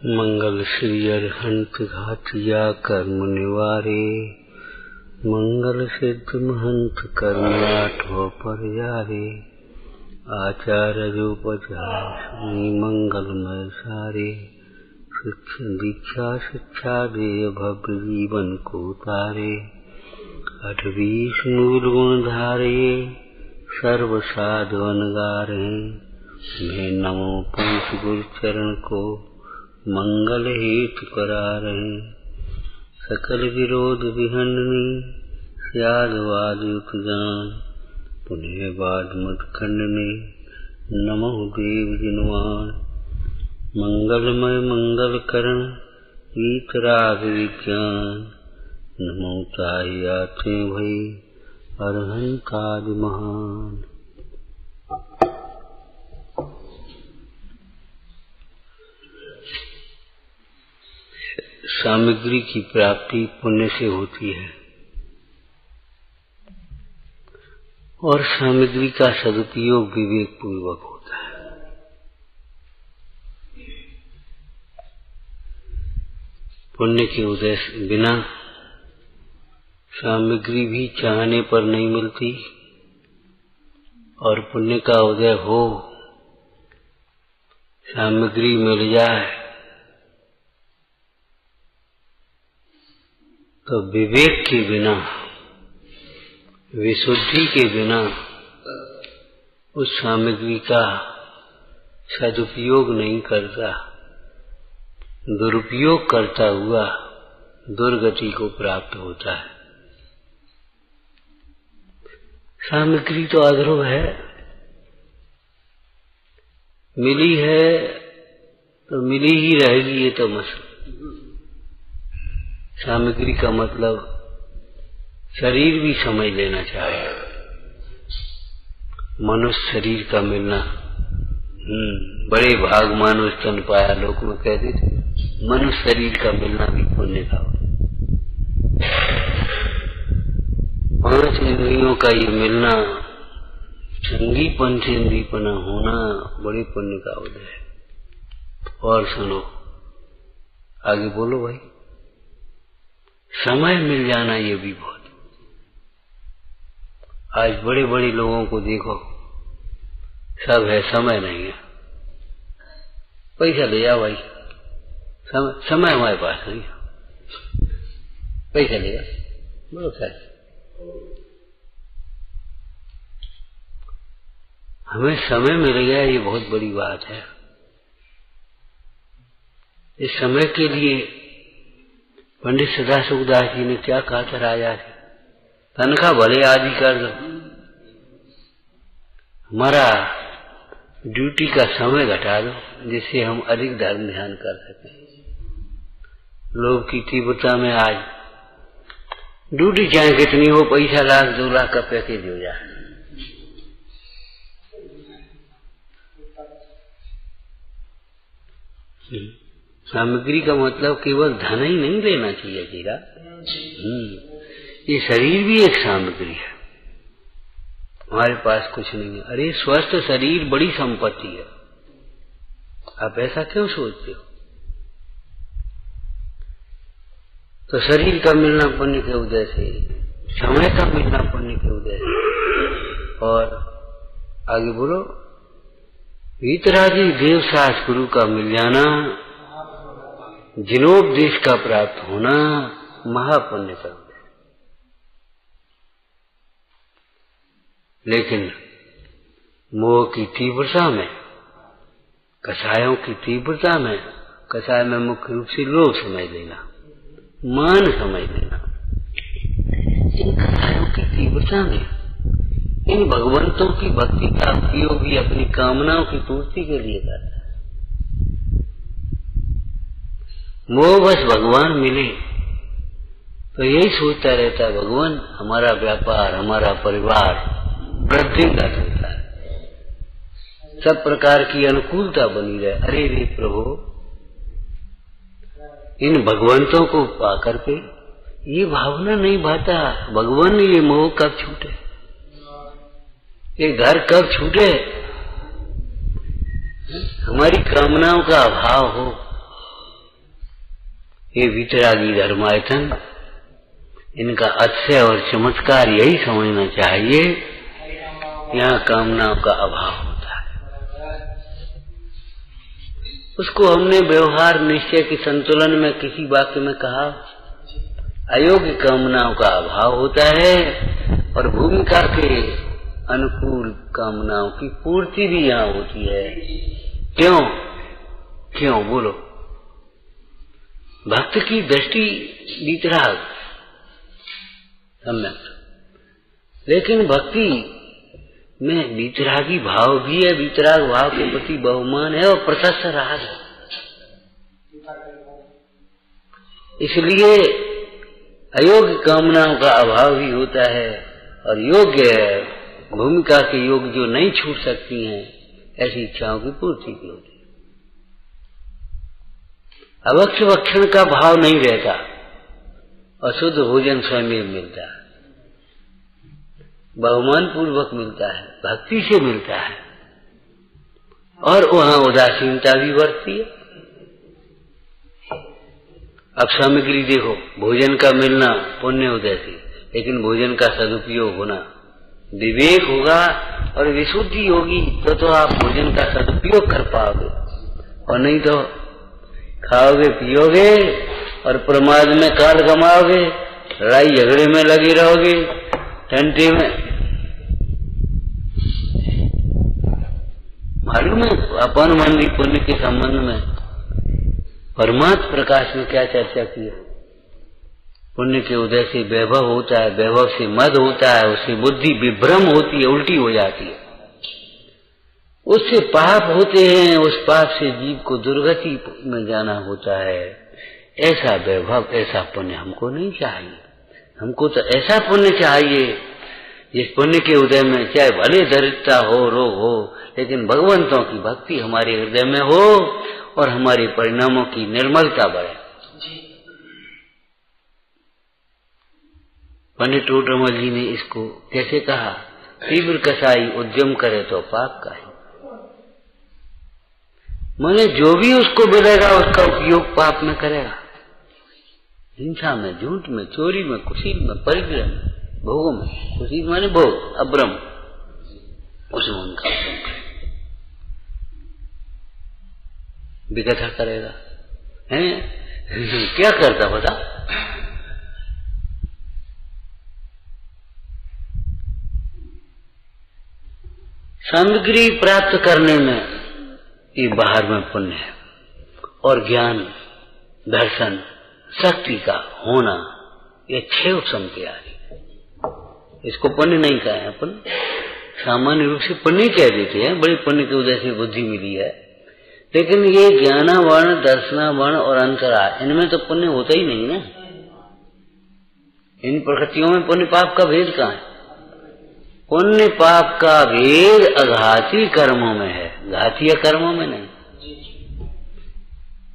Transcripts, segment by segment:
मंगल श्री अरहंत घाटिया कर्म निवारे, मंगल सिद्ध महंत कर्म आठो पर यारे। आचार्य जो पचास मंगलमय सारे, दीक्षा शिक्षा दे भव्य जीवन को तारे। 28 मूल गुण धारे, सर्व साधवन गारे। मैं नमो पंच गुरु चरण को, मंगल हेतु करा रहे। सकल विरोध विहंडनी, स्याद वाद युक्त जान। पुण्य बाद मत खंडने, नमो देव जिनवान। मंगलमय मंगल करण, वीतराग विज्ञान। नमो ताहि आते भई, अरहंतादि महान। सामग्री की प्राप्ति पुण्य से होती है और सामग्री का सदुपयोग विवेक पूर्वक होता है। पुण्य के उदय बिना सामग्री भी चाहने पर नहीं मिलती, और पुण्य का उदय हो, सामग्री मिल जाए तो विवेक के बिना, विशुद्धि के बिना उस सामग्री का सदुपयोग नहीं करता, दुरुपयोग करता हुआ दुर्गति को प्राप्त होता है। सामग्री तो अध्रुव है, मिली है तो मिली ही रहेगी, ये तो मसला। सामग्री का मतलब शरीर भी समझ लेना चाहिए। मनुष्य शरीर का मिलना बड़े भाग मानुष तन पाया, लोक में कहते थे। मनुष्य शरीर का मिलना भी पुण्य का हो। 5 इंद्रियों का ये मिलना, संगी पंचेंद्रियपना होना, बड़े पुण्य का उदय है। और सुनो, आगे बोलो भाई। समय मिल जाना ये भी बहुत। आज बड़े बड़े लोगों को देखो, सब है, समय नहीं है। पैसा ले जाओ भाई, समय हमारे पास नहीं है। पैसा ले जाओ, बोलो सर। हमें समय मिल गया, ये बहुत बड़ी बात है। इस समय के लिए पंडित सदाशिवदास जी ने क्या कहा था राजा से? तनख्वाह भले आदि कर दो, हमारा ड्यूटी का समय घटा दो, जिससे हम अधिक धर्म ध्यान कर सकें। लोग की तीव्रता में आज ड्यूटी चाहे कितनी हो, पैसा 1 लाख 2 लाख का पैकेज हो जाए। सामग्री का मतलब केवल धन ही नहीं लेना चाहिए जीरा। ये शरीर भी एक सामग्री है। हमारे पास कुछ नहीं है, अरे स्वस्थ शरीर बड़ी संपत्ति है। आप ऐसा क्यों सोचते हो? तो शरीर का मिलना पुण्य के उदय से, समय का मिलना पुण्य के उदय से। और आगे बोलो, वीतरागी देवशास्त्र गुरु का मिल जाना, जिनोपदेश का प्राप्त होना, महापुण्य का उदय। लेकिन मोह की तीव्रता में, कषायों की तीव्रता में, कषाय में मुख्य रूप से लोभ समझ लेना, मान समझ लेना, इन कषायों की तीव्रता में इन भगवंतों की भक्ति का उपयोग भी अपनी कामनाओं की पूर्ति के लिए करता है। मोह बस भगवान मिले तो यही सोचता रहता है, भगवान हमारा व्यापार, हमारा परिवार वृद्धिंगत होता है, सब प्रकार की अनुकूलता बनी रहे। अरे रे प्रभु, इन भगवंतों को पाकर के ये भावना नहीं भाता, भगवान ये मोह कब छूटे, ये घर कब छूटे, हमारी कामनाओं का अभाव हो, ये वितरागी धर्मायतन, इनका अतिशय और चमत्कार यही समझना चाहिए, यहाँ कामनाओं का अभाव होता है। उसको हमने व्यवहार निश्चय के संतुलन में किसी वाक्य में कहा, अयोग्य कामनाओं का अभाव होता है और भूमिका के अनुकूल कामनाओं की पूर्ति भी यहाँ होती है। क्यों? क्यों बोलो? भक्त की दृष्टि वीतराग सम्यक, लेकिन भक्ति में वीतरागी भाव भी है, वीतराग भाव के प्रति बहुमान है और प्रशस्त राग है। इसलिए अयोग्य कामनाओं का अभाव भी होता है और योग्य भूमिका के योग जो नहीं छूट सकती हैं, ऐसी इच्छाओं की पूर्ति की होती है। अवक्ष भक्षण का भाव नहीं रहता और शुद्ध भोजन स्वयं मिलता है, बहुमान पूर्वक मिलता है, भक्ति से मिलता है और वहां उदासीनता भी बढ़ती है। अब सामग्री देखो, भोजन का मिलना पुण्य उदय से, लेकिन भोजन का सदुपयोग होना, विवेक होगा और विशुद्धि होगी तो आप भोजन का सदुपयोग कर पाओगे, और नहीं तो खाओगे पियोगे और प्रमाद में काल गमाओगे, लड़ाई झगड़े में लगे रहोगे, टंटे में। मालूम है अपन मंदी पुण्य के संबंध में परमात्म प्रकाश में क्या चर्चा की है? पुण्य के उदय से वैभव होता है, वैभव से मद होता है, उससे बुद्धि विभ्रम होती है, उल्टी हो जाती है, उससे पाप होते हैं, उस पाप से जीव को दुर्गति में जाना होता है। ऐसा वैभव, ऐसा पुण्य हमको नहीं चाहिए। हमको तो ऐसा पुण्य चाहिए जिस पुण्य के उदय में चाहे भले दरिद्रता हो, रोग हो, लेकिन भगवंतों की भक्ति हमारे हृदय में हो और हमारे परिणामों की निर्मलता बढ़े। पंडित टोडरमल जी ने इसको कैसे कहा? तीव्र कसाई उद्यम करे तो पाप का ही। माने जो भी उसको मिलेगा उसका उपयोग पाप में करेगा, हिंसा में, झूठ में, चोरी में, कुशील में, परिग्रह में, भोगों में। कुशील माने भोग, अब्रम, उसमें उनका उपयोग करेगा, विकथा करेगा। हैं क्या करता बता? सामग्री प्राप्त करने में ये बाहर में पुण्य है, और ज्ञान, दर्शन, शक्ति का होना, ये 6 उपशम के आदि। इसको पुण्य नहीं कहा है अपन, सामान्य रूप से पुण्य कह देते हैं, बड़े पुण्य की वजह से बुद्धि मिली है, लेकिन ये ज्ञानावर्ण, दर्शनावर्ण और अंतरा, इनमें तो पुण्य होता ही नहीं ना। इन प्रकृतियों में पुण्य पाप का भेद कहाँ है? पुण्य पाप का भेद अघाती कर्मों में है, घातीय कर्मों में नहीं।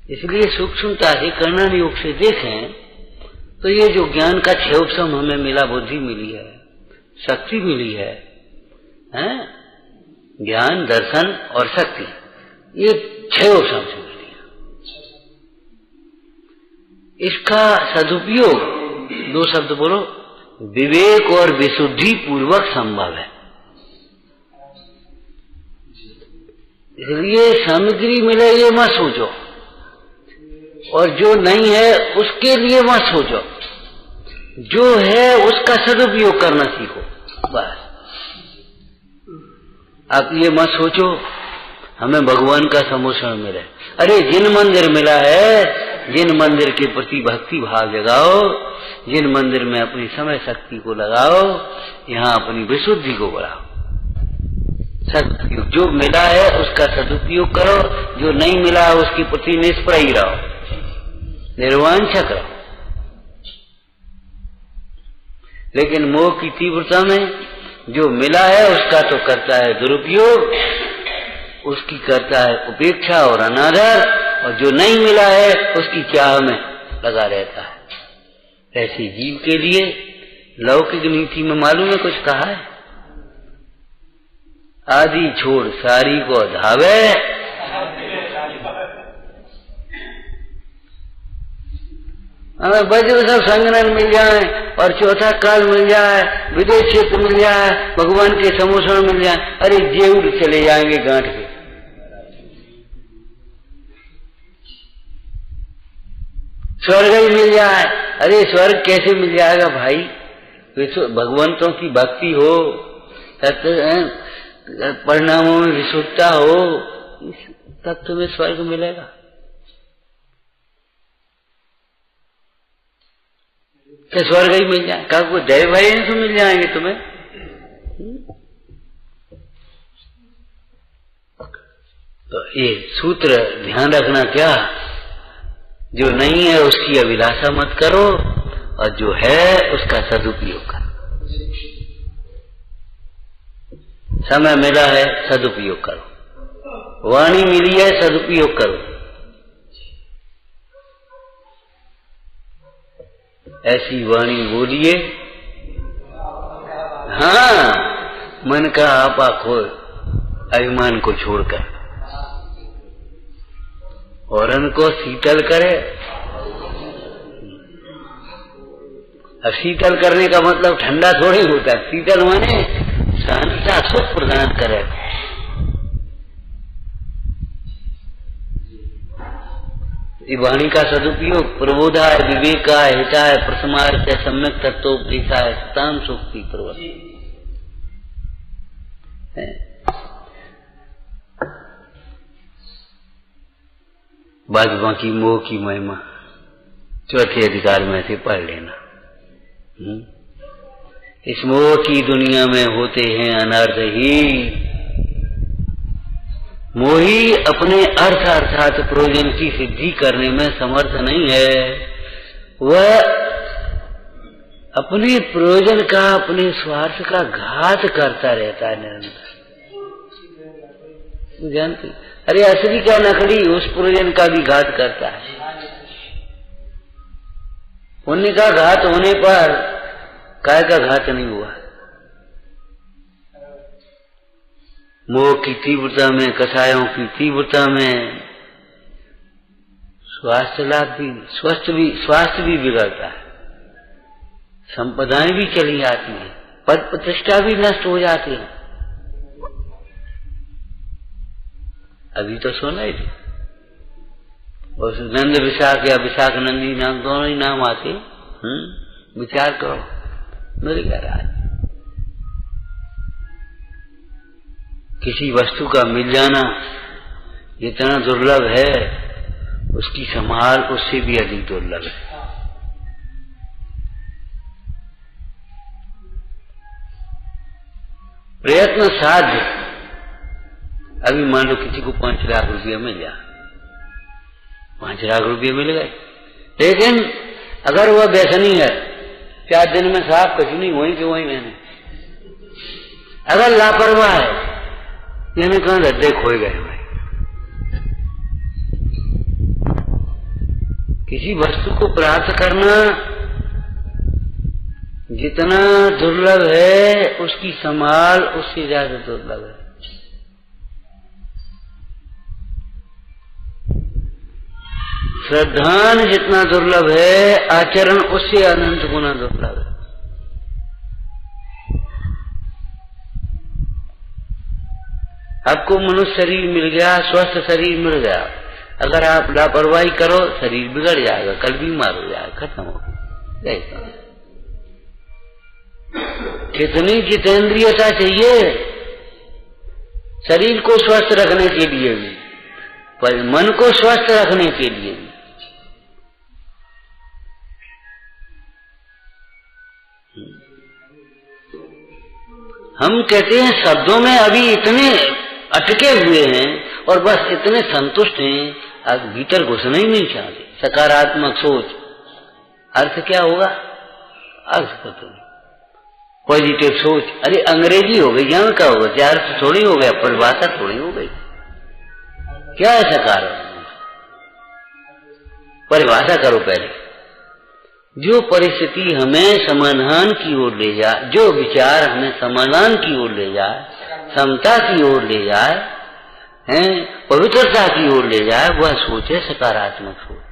इसलिए सूक्ष्मता से कर्णन योग से देखें तो ये जो ज्ञान का 6 उपशम हमें मिला, बुद्धि मिली है, शक्ति मिली है, ज्ञान, दर्शन और शक्ति, ये 6 उपशम से मिली है। इसका सदुपयोग, 2 शब्द बोलो, विवेक और विशुद्धि पूर्वक संभव है। इसलिए सामग्री मिले ये मत सोचो, और जो नहीं है उसके लिए मत सोचो, जो है उसका सदुपयोग करना सीखो बस। आप ये मत सोचो हमें भगवान का समोषण मिले। अरे जिन मंदिर मिला है, जिन मंदिर के प्रति भक्ति भाव जगाओ, जिन मंदिर में अपनी समय शक्ति को लगाओ, यहाँ अपनी विशुद्धि को बढ़ाओ। सदुपयोग, जो मिला है उसका सदुपयोग करो, जो नहीं मिला है उसके प्रति निष्प्रय रहो, निर्वांछक रहो। लेकिन मोह की तीव्रता में जो मिला है उसका तो करता है दुरुपयोग, उसकी करता है उपेक्षा और अनादर, और जो नहीं मिला है उसकी चाह में लगा रहता है। ऐसे जीव के लिए लौकिक नीति में मालूम है कुछ कहा है? आदि छोड़ सारी को धावे, हमें वज्र सब संगनन मिल जाए और चौथा काल मिल जाए, विदेश क्षेत्र मिल जाए, भगवान के समोषण मिल जाए, अरे जेऊर चले जाएंगे गांठ के। स्वर्ग ही मिल जाए, अरे स्वर्ग कैसे मिल जाएगा भाई? भगवंतों की भक्ति हो, परिणामों में विशुद्धता हो, तब तुम्हें स्वर्ग मिलेगा। क्या स्वर्ग ही मिल जाए? कब को जय भाई तो मिल जाएंगे तुम्हें। तो ये सूत्र ध्यान रखना, क्या जो नहीं है उसकी अभिलाषा मत करो, और जो है उसका सदुपयोग करो। समय मिला है सदुपयोग करो, वाणी मिली है सदुपयोग करो। ऐसी वाणी बोलिए, हाँ, मन का आपा खोए, अभिमान को छोड़कर, और उनको शीतल करे। अब शीतल करने का मतलब ठंडा थोड़ी होता है, शीतल माने शांतता सुख प्रदान करे। वाणी का सदुपयोग प्रबोधाय, विवेकाय, हिताय, प्रसमार्थ, सम्यक तत्वोपदेशाय, सताम सूक्ति प्रवृत्ति। बाद बाकी मोह की महिमा चौथे अधिकार में से पढ़ लेना। इस मोह की दुनिया में होते हैं अनर्थ ही। मोही अपने अर्थ अर्थात प्रयोजन की सिद्धि करने में समर्थ नहीं है। वह अपने प्रयोजन का, अपने स्वार्थ का घात करता रहता है निरंतर। जानते, अरे असली का नकली उस प्रयोजन का भी घात करता है। पुण्य का घात होने पर काय का घात नहीं हुआ। मोह की तीव्रता में, कसायों की तीव्रता में स्वास्थ्य लाभ भी, स्वास्थ्य भी बिगड़ता है, संपदाएं भी चली जाती हैं, पद प्रतिष्ठा भी नष्ट हो जाती है। अभी तो सुना ही थी, उस नंद विशाख या विशाख नंदी नाम, दोनों ही नाम आते। विचार करो, मिल गया राज। किसी वस्तु का मिल जाना जितना दुर्लभ है, उसकी संभाल उससे भी अधिक दुर्लभ है। प्रयत्न साध्य। अभी मान लो किसी को 5 लाख रुपया मिल जाए, 5 लाख रुपये मिल गए, लेकिन अगर वह व्यसनी है, 4 दिन में साफ कुछ नहीं, वहीं के वहीं मैंने। अगर लापरवाह है, यानी कहा गड्ढे खोए गए भाई। किसी वस्तु को प्राप्त करना जितना दुर्लभ है, उसकी संभाल उससे ज्यादा दुर्लभ है। श्रद्धान जितना दुर्लभ है, आचरण उससे अनंत गुना दुर्लभ है। आपको मनुष्य शरीर मिल गया, स्वस्थ शरीर मिल गया, अगर आप लापरवाही करो शरीर बिगड़ जाएगा, कल बीमार हो जाएगा, खत्म हो गया। कितनी जितेंद्रियता चाहिए शरीर को स्वस्थ रखने के लिए भी, पर मन को स्वस्थ रखने के लिए भी। हम कहते हैं शब्दों में अभी इतने अटके हुए हैं और बस इतने संतुष्ट हैं, आज भीतर घुसना ही नहीं चाहते। सकारात्मक सोच, अर्थ क्या होगा? अर्थ पता नहीं। पॉजिटिव सोच, अरे अंग्रेजी हो गई, यहाँ का होगा, क्या अर्थ थोड़ी हो गया, परिभाषा थोड़ी हो गई। क्या है सकारात्मक? परिभाषा करो पहले। जो परिस्थिति हमें समाधान की ओर ले जाए, जो विचार हमें समाधान की ओर ले जाए, समता की ओर ले जाए, हैं, पवित्रता की ओर ले जाए, वह सोच है सकारात्मक सोच।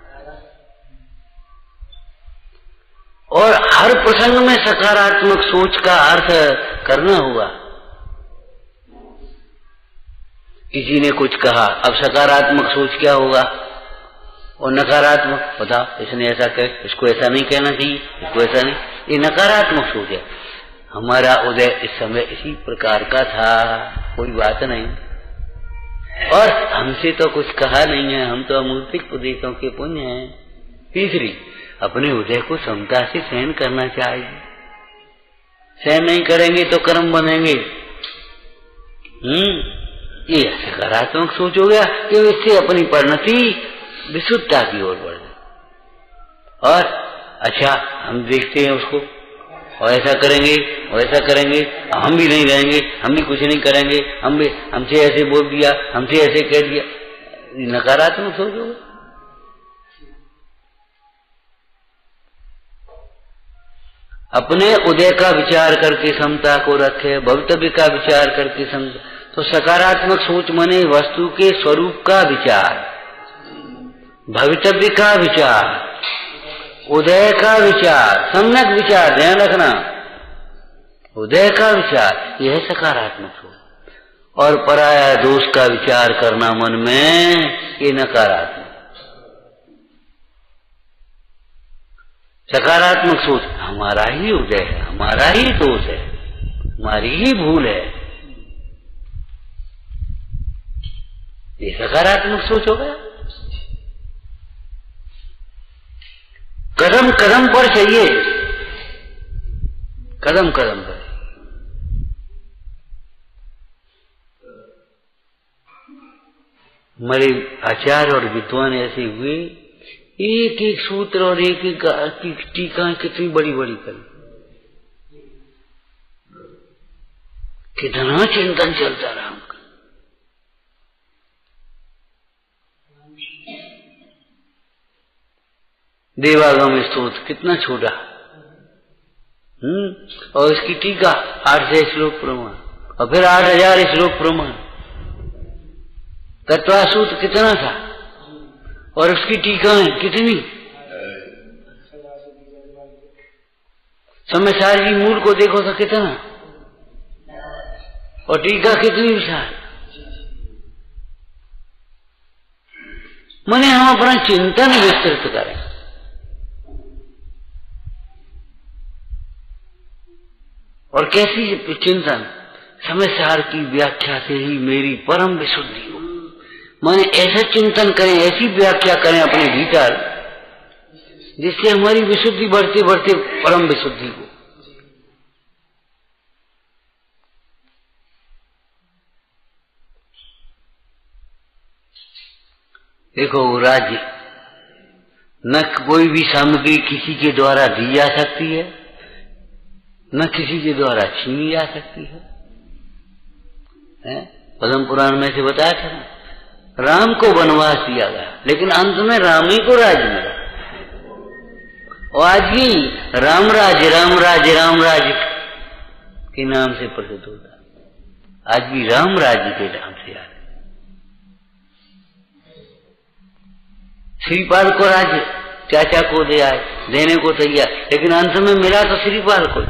और हर प्रसंग में सकारात्मक सोच का अर्थ करना होगा। किसी ने कुछ कहा, अब सकारात्मक सोच क्या होगा और नकारात्मक, बताओ, इसने ऐसा कह, इसको ऐसा नहीं कहना चाहिए, इसको ऐसा नहीं, ये नकारात्मक सोच है। हमारा उदय इस समय इसी प्रकार का था, कोई बात नहीं, और हमसे तो कुछ कहा नहीं है, हम तो अमूर्तिक प्रदेशों के पुण्य हैं। तीसरी, अपने उदय को समता से सहन करना चाहिए। सहन नहीं करेंगे तो कर्म बनेंगे। ये सकारात्मक सोच हो गया कि इससे अपनी परिणति विशुद्धता की ओर बढ़ जाए। और अच्छा, हम देखते हैं उसको, और ऐसा करेंगे और ऐसा करेंगे, हम भी नहीं रहेंगे, हम भी कुछ नहीं करेंगे, हम भी, हमसे ऐसे बोल दिया, हमसे ऐसे कह दिया, नकारात्मक सोच होगा। अपने उदय का विचार करके समता को रखे, भवितव्य का विचार करके समता। तो सकारात्मक सोच माने वस्तु के स्वरूप का विचार, भवितव्य का विचार, उदय का विचार, सम्यक विचार, ध्यान रखना, उदय का विचार, यह सकारात्मक सोच। और पराया दोष का विचार करना मन में, ये नकारात्मक। सकारात्मक सोच, हमारा ही उदय है, हमारा ही दोष है, हमारी ही भूल है, ये सकारात्मक सोच हो गया। कदम कदम पर चाहिए, कदम कदम पर। हमारे आचार्य और विद्वान ऐसे हुए, एक एक सूत्र और एक एक टीका कितनी बड़ी बड़ी करी, कितना चिंतन चलता रहा उनका। देवागम स्तोत्र कितना छोटा, और इसकी टीका 800 श्लोक प्रमाण, और फिर 8000 श्लोक प्रमाण। तत्वासूत्र कितना था और उसकी टीकाएं कितनी। समयसार जी मूल को देखो तो कितना, और टीका कितनी विशाल। माने हम अपना चिंतन विस्तृत करें। और कैसी चिंतन, समयसार की व्याख्या से ही मेरी परम विशुद्धि हो। माने ऐसा चिंतन करें, ऐसी व्याख्या करें अपने भीतर, जिससे हमारी विशुद्धि बढ़ते बढ़ते परम विशुद्धि हो। देखो, राज्य न कोई भी सामग्री किसी के द्वारा दी जा सकती है, न किसी के द्वारा छीनी जा सकती है। पद्म पुराण में से बताया था ना, राम को वनवास दिया गया, लेकिन अंत में राम ही को राज्य मिला। और आज भी राम राज्य के नाम से प्रसिद्ध होता है। आज भी राम राज्य के नाम से आ रहे। श्रीपाल को राज्य चाचा को दे आए, देने को तैयार, लेकिन अंत में मिला तो श्रीपाल को।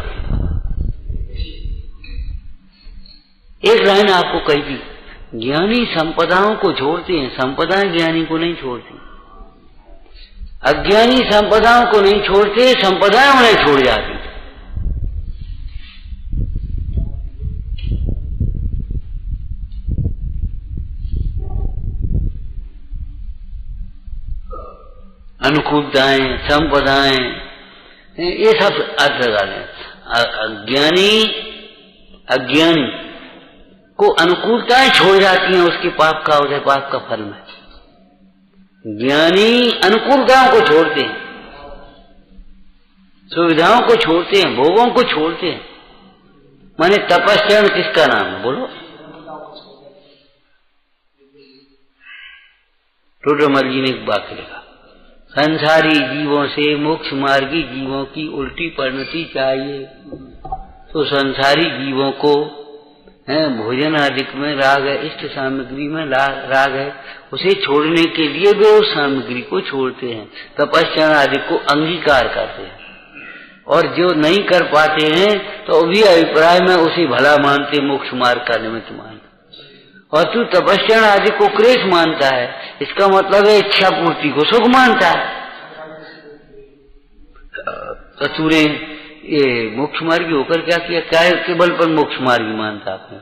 एक लाइन आपको कही थी, ज्ञानी संपदाओं को छोड़ते हैं, संपदाएं ज्ञानी को नहीं छोड़ती। अज्ञानी संपदाओं को नहीं छोड़ते, संपदाएं उन्हें छोड़ जाती। अनुकूलताएं, संपदाएं, ये सब अर्थ लगा लें। अज्ञानी को अनुकूलताएं छोड़ जाती हैं उसके पाप का उदय, पाप का फल में। ज्ञानी अनुकूलताओं को छोड़ते हैं, सुविधाओं को छोड़ते हैं, भोगों को छोड़ते हैं। माने तपस्या किसका नाम है, बोलो? रुद्रमल जी ने एक वाक्य लिखा, संसारी जीवों से मोक्ष मार्गी जीवों की उल्टी परिणति चाहिए। तो संसारी जीवों को भोजन आदि में राग है, इष्ट सामग्री में राग है, उसे छोड़ने के लिए वे उस सामग्री को छोड़ते हैं, तपस्या आदि को अंगीकार करते हैं। और जो नहीं कर पाते हैं तो भी अभिप्राय में उसे भला मानते, मोक्ष मार्ग का निमित्त मानते। और तू तपस्या आदि को क्लेश मानता है, इसका मतलब है इच्छा पूर्ति को सुख मानता है। तो तूने ये मोक्ष मार्गी होकर क्या किया? क्या है केवल पर मोक्ष मार्गी मानता आपने?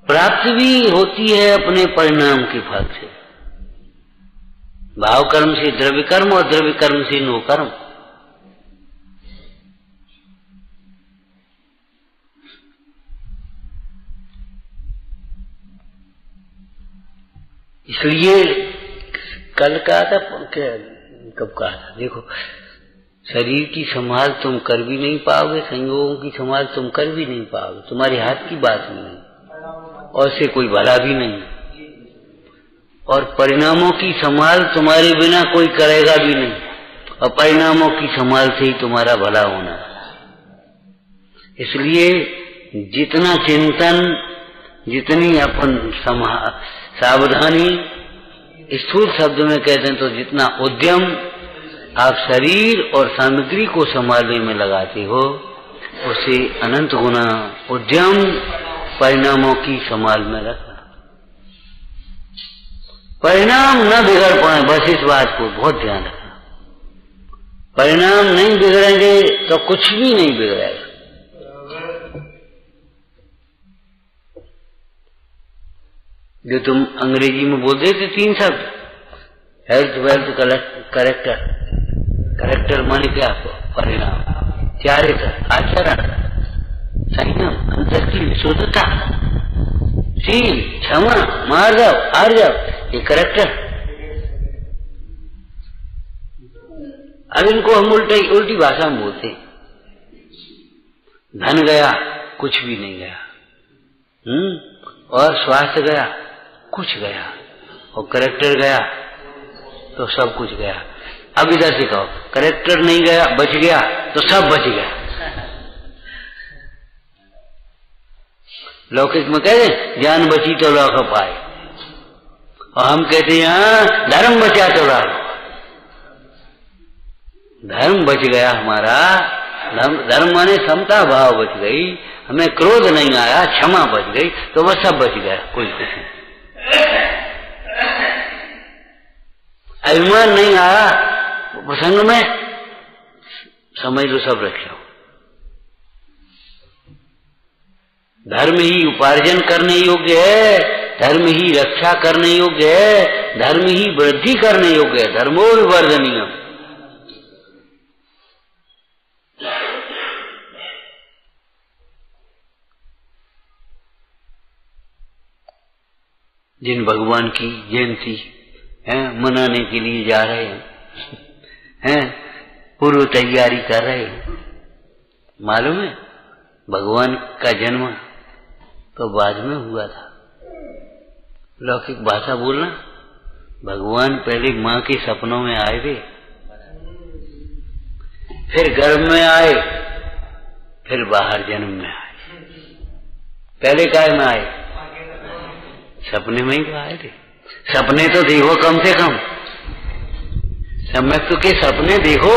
प्राप्ति भी होती है अपने परिणाम के फल से, भाव कर्म से द्रव्य कर्म और द्रव्य कर्म से नो कर्म। इसलिए कल कहा था, कब कहा था, देखो शरीर की संभाल तुम कर भी नहीं पाओगे, संयोगों की संभाल तुम कर भी नहीं पाओगे, तुम्हारे हाथ की बात नहीं, और से कोई भला भी नहीं, और परिणामों की संभाल तुम्हारे बिना कोई करेगा भी नहीं, और परिणामों की संभाल से ही तुम्हारा भला होना है। इसलिए जितना चिंतन, जितनी अपन सावधानी, स्थूल शब्द में कहते हैं तो जितना उद्यम आप शरीर और सामग्री को संभालने में लगाते हो, उसे अनंत गुना उद्यम परिणामों की संभाल में रखना। परिणाम न बिगड़ पाए, बस इस बात को बहुत ध्यान रखना। परिणाम नहीं बिगड़ेंगे तो कुछ भी नहीं बिगड़ेगा। जो तुम अंग्रेजी में बोलते थे 3 शब्द, हेल्थ, वेल्थ, करेक्टर। करेक्टर माने क्या? परिणाम। चारित्र, आचरण, संयम, अंतर की विशुद्धता, शील, क्षमा, मार्जव, आर्जव, ये करेक्टर। अब इनको हम उल्टी भाषा में बोलते। धन गया, कुछ भी नहीं गया, और स्वास्थ्य गया, कुछ गया, और करेक्टर गया तो सब कुछ गया। अब इधर से कहो, करेक्टर नहीं गया, बच गया तो सब बच गया। लौकिक में कहते जान बची तो लौक पाए, और हम कहते हैं हाँ धर्म बचा तो लाभ। धर्म बच गया हमारा, धर्म माने समता भाव बच गई, हमें क्रोध नहीं आया, क्षमा बच गई, तो बस सब बच गया, कोई कुछ नहीं। अभिमान नहीं आया प्रसंग में, समझ लो सब रखे हो। धर्म ही उपार्जन करने योग्य है, धर्म ही रक्षा करने योग्य है, धर्म ही वृद्धि करने योग्य है। धर्मो विवर्धनीय। जिन भगवान की जयंती है मनाने के लिए जा रहे हैं, पूर्व तैयारी कर रहे हैं, मालूम है भगवान का जन्म तो बाद में हुआ था। लौकिक भाषा बोलना, भगवान पहले मां के सपनों में आए थे, फिर गर्भ में आए, फिर बाहर जन्म में आए। पहले काय में आए? सपने में ही तो आए थे। सपने तो देखो कम से कम, सम्यक के सपने देखो।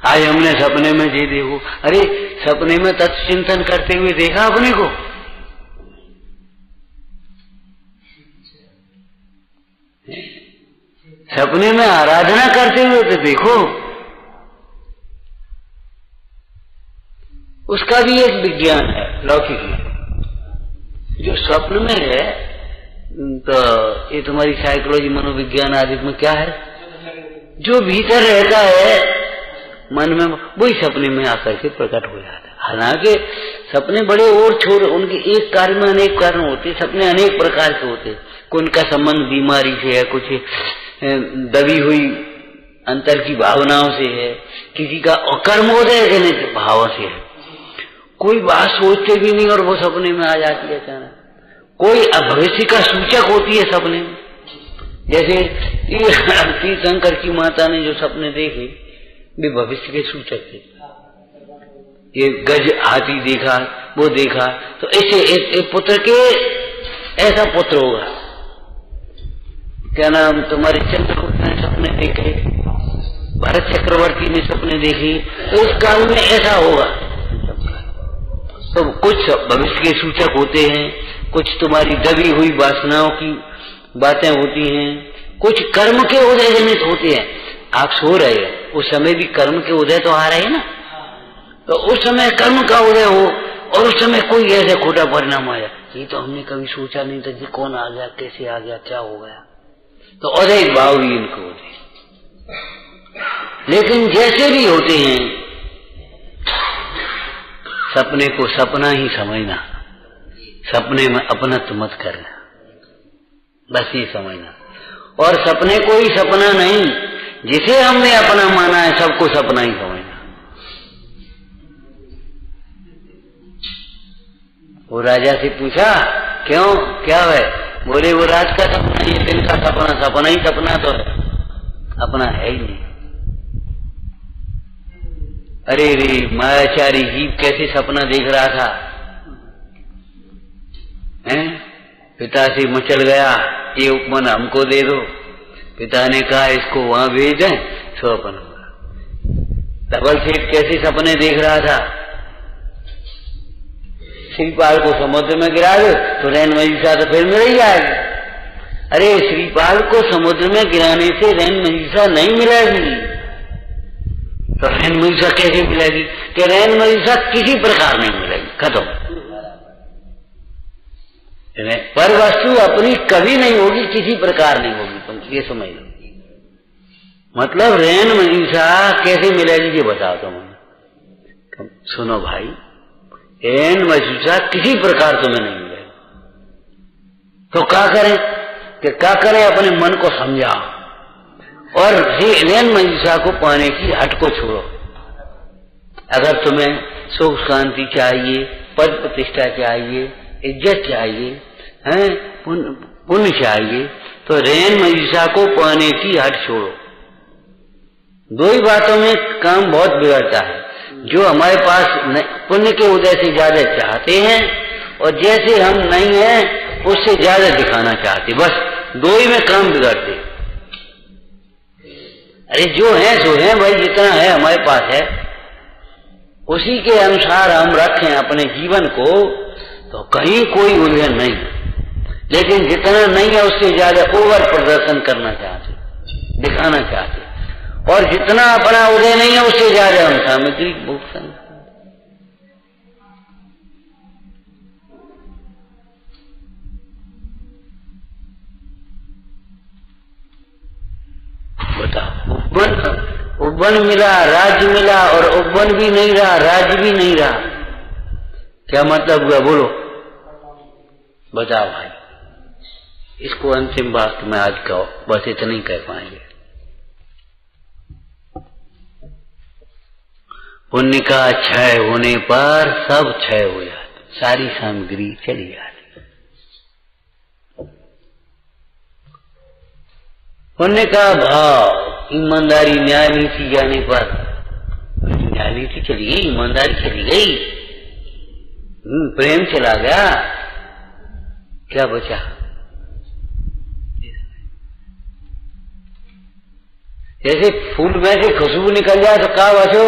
आज हमने सपने में जी देखो, अरे सपने में तत्चिंतन करते हुए देखा अपने को। सपने में आराधना करते हुए तो देखो। उसका भी एक विज्ञान है लौकिक में। जो स्वप्न में है तो ये तुम्हारी साइकोलॉजी मनोविज्ञान आदि में क्या है, जो भीतर रहता है मन में वही सपने में आकर के प्रकट हो जाता है। हालांकि सपने बड़े और छोर, उनके एक कार्य में अनेक कारण होते, सपने अनेक प्रकार के होते। कोई उनका संबंध बीमारी से है, कुछ दबी हुई अंतर की भावनाओं से है, किसी का कर्मोदय जनित भावों से है। कोई बात सोचते भी नहीं और वो सपने में आ जाती है अचानक। कोई भविष्य का सूचक होती है सपने में। जैसे तीर्थंकर की माता ने जो सपने देखे वे भविष्य के सूचक थे। ये गज हाथी देखा, वो देखा, तो ऐसे एक पुत्र के ऐसा पुत्र होगा। क्या नाम तुम्हारे चंद्रगुप्त ने सपने देखे, भरत चक्रवर्ती ने सपने देखे, तो इस काल में ऐसा होगा। तो कुछ भविष्य के सूचक होते हैं, कुछ तुम्हारी दबी हुई वासनाओं की बातें होती हैं, कुछ कर्म के उदय जनित होते हैं। आप सो रहे हैं, उस समय भी कर्म के उदय तो आ रहे हैं ना, तो उस समय कर्म का उदय हो और उस समय कोई ऐसे खोटा परिणाम आया, ये तो हमने कभी सोचा नहीं था, जी कौन आ गया, कैसे आ गया, क्या हो गया, तो उदय भाव भी इनको होते हैं। लेकिन जैसे भी होते हैं, सपने को सपना ही समझना, सपने में अपनत्व मत करना, बस ये समझना। और सपने को ही सपना नहीं, जिसे हमने अपना माना है सबको सपना ही समझना। वो राजा से पूछा, क्यों, क्या है? बोले वो रात का सपना, ये दिन का सपना, सपना ही सपना तो है, अपना है ही नहीं। अरे रे मायाचारी जीव कैसे सपना देख रहा था, हैं? पिता से मचल गया, ये उपमान हमको दे दो। पिता ने कहा इसको वहां भेज दें, सो अपन होगा। धवल सेठ कैसे सपने देख रहा था, श्रीपाल को समुद्र में गिरा दो तो रैन मजीसा तो फिर मिल ही जाएगी। अरे श्रीपाल को समुद्र में गिराने से रैन मजीसा नहीं मिलेगी, तो रैन मजीसा कैसे मिलेगी? कि रैन मजीसा किसी प्रकार नहीं मिलेगी, खत्म। पर वस्तु अपनी कभी नहीं होगी, किसी प्रकार नहीं होगी, तुम ये समझ लो। मतलब रैन मजीसा कैसे मिलेगी ये बताओ तुम। सुनो भाई, रैन मजीसा किसी प्रकार तुम्हें नहीं मिलेगा, तो क्या करें? कि क्या करें, अपने मन को समझाओ और रैन मजीसा को पाने की हट को छोड़ो। अगर तुम्हें सुख शांति चाहिए, पद प्रतिष्ठा चाहिए, इज्जत चाहिए, हैं, पुण्य चाहिए, तो रैन मजीसा को पाने की हट छोड़ो। दो ही बातों में काम बहुत बिगड़ता है। जो हमारे पास पुण्य के उदय से ज्यादा चाहते हैं और जैसे हम नहीं हैं उससे ज्यादा दिखाना चाहते, बस दो ही में काम बिगड़ते। अरे जो है सो है भाई, जितना है हमारे पास है उसी के अनुसार हम रखें अपने जीवन को, तो कहीं कोई उलझन नहीं। लेकिन जितना नहीं है उससे ज्यादा ओवर प्रदर्शन करना चाहते, दिखाना चाहते, और जितना अपना उदय नहीं है उससे ज्यादा हम सामग्री भोग। बताओ, उपवन मिला, राज्य मिला, और उपवन भी नहीं रहा, राज्य भी नहीं रहा, क्या मतलब हुआ? बोलो, बताओ भाई। इसको अंतिम बात में आज कहो, बस इतना ही कह पाएंगे। पुण्य का क्षय होने पर सब क्षय हो जाता, सारी सामग्री चली जाती। पुण्य का भाव, ईमानदारी, न्याय नीति जाने पर न्याय नीति चली गई, ईमानदारी चली गई, प्रेम चला गया, क्या बचा? जैसे फूल में से खुशबू निकल जाए तो क्या बचो,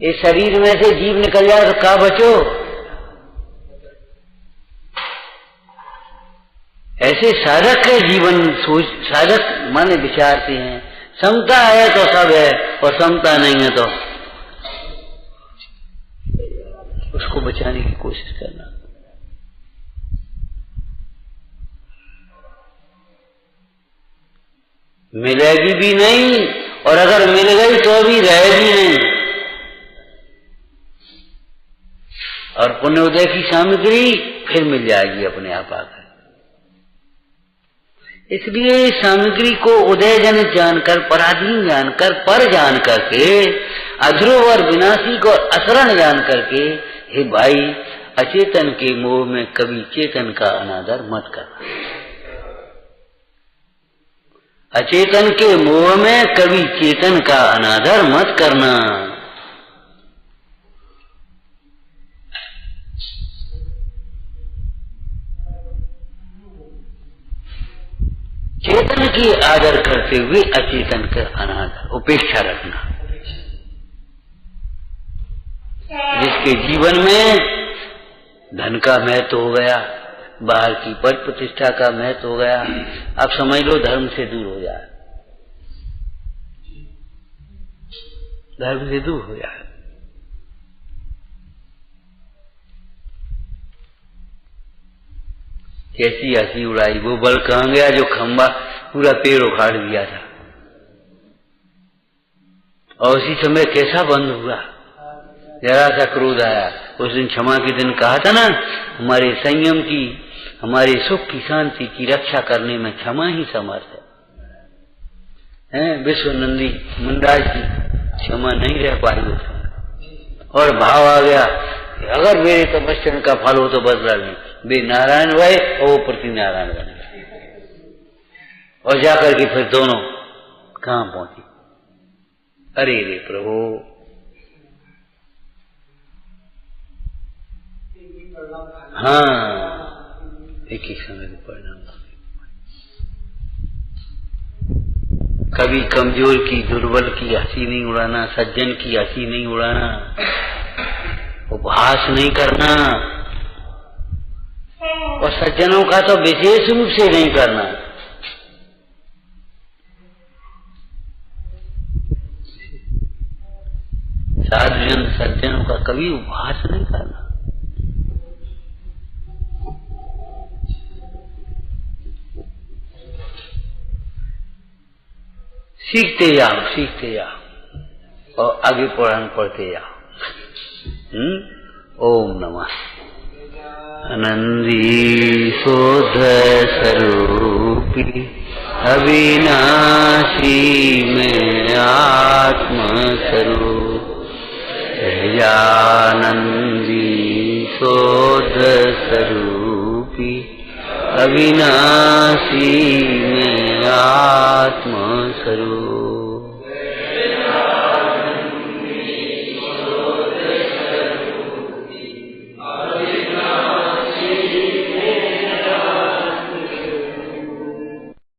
इस शरीर में से जीव निकल जाए तो क्या बचो? ऐसे साधक है जीवन, सोच साधक माने विचारते हैं, समता है तो सब है और समता नहीं है तो उसको बचाने की कोशिश करना। मिलेगी भी नहीं, और अगर मिल गई तो भी रहेगी नहीं। और पुण्योदय की सामग्री फिर मिल जाएगी अपने आप आकर। इसलिए सामग्री को उदय जनित जानकर, पराधीन जानकर, पर जान करके, अध्रुव और विनाशी को असरण जान करके, हे भाई, अचेतन के मोह में कभी चेतन का अनादर मत कर। अचेतन के मोह में कभी चेतन का अनादर मत करना। चेतन की आदर करते हुए अचेतन का अनादर उपेक्षा रखना। जिसके जीवन में धन का महत्व हो गया, बाहर की पद प्रतिष्ठा का महत्व हो गया, अब समझ लो धर्म से दूर हो जाए, धर्म से दूर हो जाए। कैसी हंसी उड़ाई, वो बल कहाँ गया जो खंबा पूरा पेड़ उखाड़ दिया था, और उसी समय कैसा बंद हुआ। जरा सा क्रोध आया, उस दिन क्षमा के दिन कहा था ना, हमारे संयम की, हमारे सुख की, शांति की रक्षा करने में क्षमा ही समर्थ है। विश्वनंदी मुंडाज की क्षमा नहीं रह पाई उस समय, और भाव आ गया कि अगर मेरे तपस्या का फल हो तो बदला नहीं, वे नारायण भय और वो प्रति नारायण बन गए, और जाकर के फिर दोनों कहां पहुंची। अरे रे प्रभु, हाँ, एक ही समय के परिणाम। कभी कमजोर की, दुर्बल की हंसी नहीं उड़ाना, सज्जन की हंसी नहीं उड़ाना, उपहास नहीं करना, और सज्जनों का तो विशेष रूप से नहीं करना। साधुजन सज्जनों का कभी उपहास नहीं करना। सीखते जाओ, सीखते जाओ, और आगे पुराण पढ़ते जाओ। ओम नमः। आनंदी शोध स्वरूपी अविनाशी में आत्म स्वरूप, आनंदी शोध स्वरूपी अविनाशी में आत्म